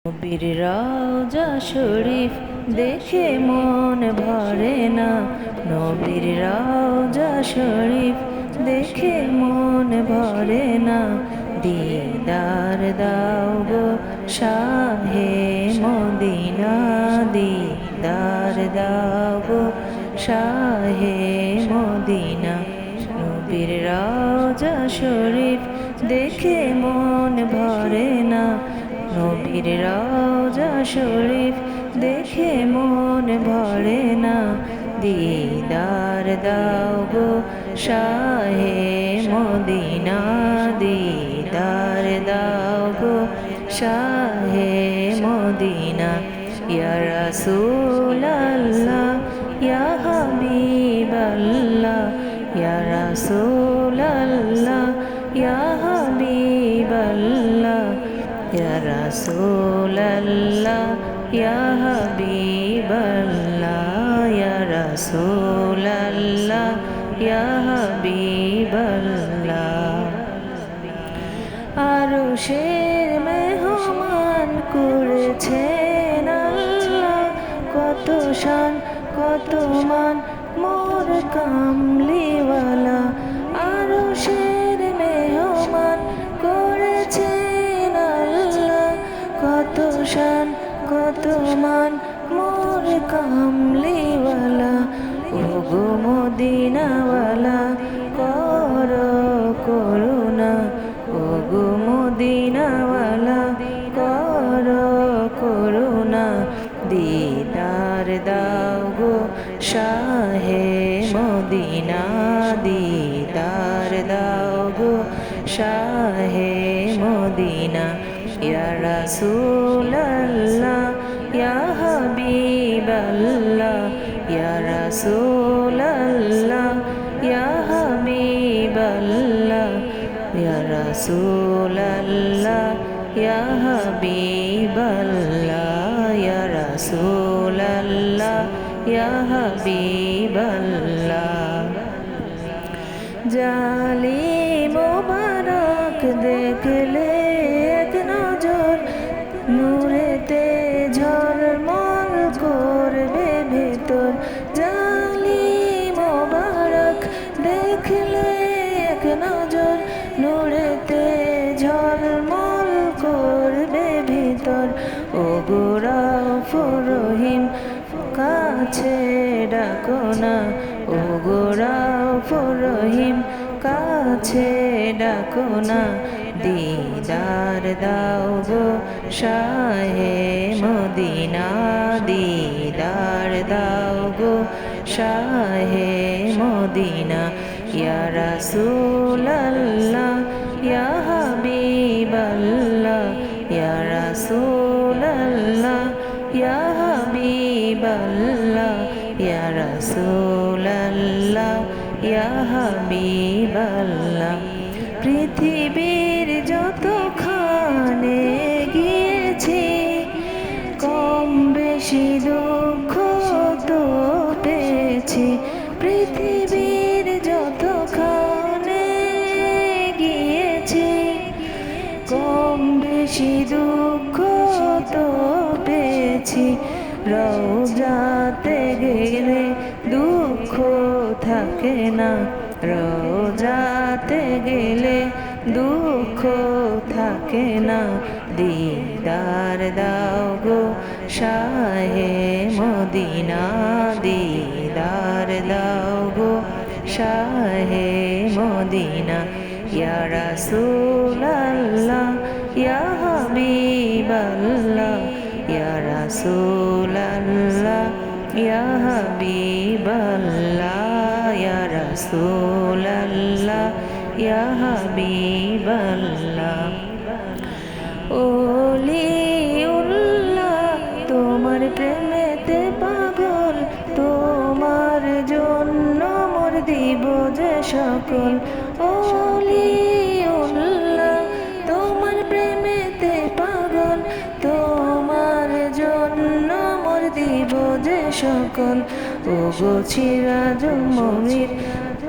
নবীর রওজা শরীফ দেখে মন ভরে না। নবীর রওজা শরীফ দেখে মন ভরে না। দিদার দাও গো শাহে মদিনা, দিদার দাও গো শাহে মদিনা। নবীর রওজা শরীফ দেখে মন ভরে না। নবীর রওজা শরীফ দেখে মন ভরে না। দিদার দাও গো শাহে মদিনা, দিদার দাও গো শাহে মদিনা। ইয়া রাসূলাল্লাহ ইয়া হাবিবাল্লাহ, ইয়া রাসূলাল্লাহ ইয়া হাবিবাল্লাহ, ইয়া রাসূলাল্লাহ ইয়া হাবিবাল্লাহ, ইয়া রাসূলাল্লাহ ইয়া হাবিবাল্লাহ। আরশের মেহমান করেছেন আল্লাহ, কত শান কত মান মোর কামলিওয়ালা। আরশের মেহমান করেছেন আল্লাহ, কত শান কত মান মোর কামলিওয়ালা। ওগো মদিনাওয়ালা করো করুণা, ওগো মদিনাওয়ালা করো করুণা। দিদার দাও গো শাহে মদিনা, দিদার দাও গো শাহে মদিনা। ইয়া রাসূলাল্লাহ ইয়া হাবিবাল্লাহ, ইয়া রাসূলাল্লাহ ইয়া হাবিবাল্লাহ, ইয়া রাসূলাল্লাহ ইয়া হাবিবাল্লাহ, ইয়া রাসূলাল্লাহ ইয়া হাবিবাল্লাহ। জালি মোবারক দেখলে এক নজর, নূরেতে ঝলমল করবে ভেতর। জালি মোবারক দেখলে এক নজর, নূরেতে ঝলমল করবে ভিতর। ওগো রাউফুর রহিম কাছে ডাকো না, ওগো রাউফুর রহিম কাছে ডাকো না। দিদার দাও গো শাহে মদিনা, দিদার দাও গো শাহে মদিনা। ইয়া রাসূলাল্লাহ ইয়া হাবিবাল্লাহ, ইয়া রাসূলাল্লাহ ইয়া হাবিবাল্লাহ, ইয়া রাসূলাল্লাহ ইয়া হাবিবাল্লাহ। পৃথিবীর যতখানে গিয়েছি, কম বেশি দুঃখ তো পেয়েছি। পৃথিবীর যতখানে গিয়েছি, কম বেশি দুঃখ তো পেয়েছি। রওজাতে গেলে দুঃখ থাকে না, রওজাতে গেলে দুঃখ থাকে না। দিদার দাও গো শাহে মদিনা, দিদার দাও গো শাহে মদিনা। ইয়া রাসূলাল্লাহ ইয়া হাবিবাল্লাহ, ইয়া রাসূলাল্লাহ ইয়া হাবিবাল্লাহ, ইয়া রাসূলাল্লাহ ইয়া হাবিবাল্লাহ। ওলিউল্লাহ তোমার প্রেমেতে পাগল, তোমার জন্য মোর দিব যে সকল। ওলিউল্লাহ তোমার প্রেমেতে পাগল, তোমার জন্য মোর দিব যে সকল। ওগো সিরাজুল মুনির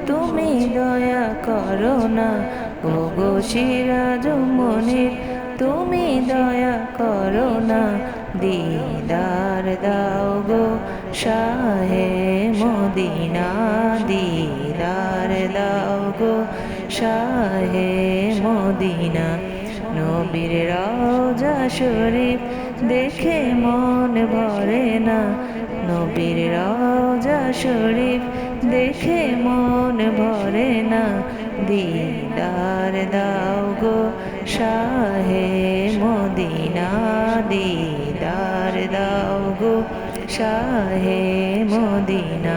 তুমি দয়া করো না, ওগো সিরাজুল মুনির তুমি দয়া করো না, দিদার দাও গো শাহে মদিনা, দিদার দাও গো শাহে মদিনা। নবীর রওজা শরীফ দেখে মন ভরে না, নবীর রওজা শরীফ দেখে মন ভরে না, দিদার দাও গো শাহে মদিনা, দিদার দাও গো শাহে মদিনা।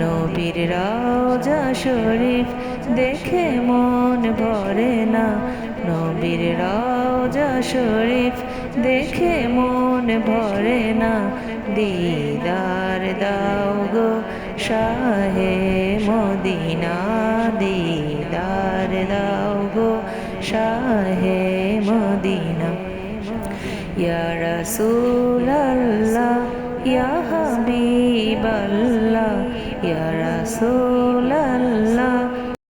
নবীর রওজা শরীফ দেখে মন ভরে না, নবীর রওজা শরীফ দেখে মন ভরে না, দিদার দাও গো শাহে মদিনা, দিদার দাও গো শাহে মদিনা। ইয়া রাসূলাল্লাহ ইয়া হাবিবাল্লাহ, ইয়া রাসূলাল্লাহ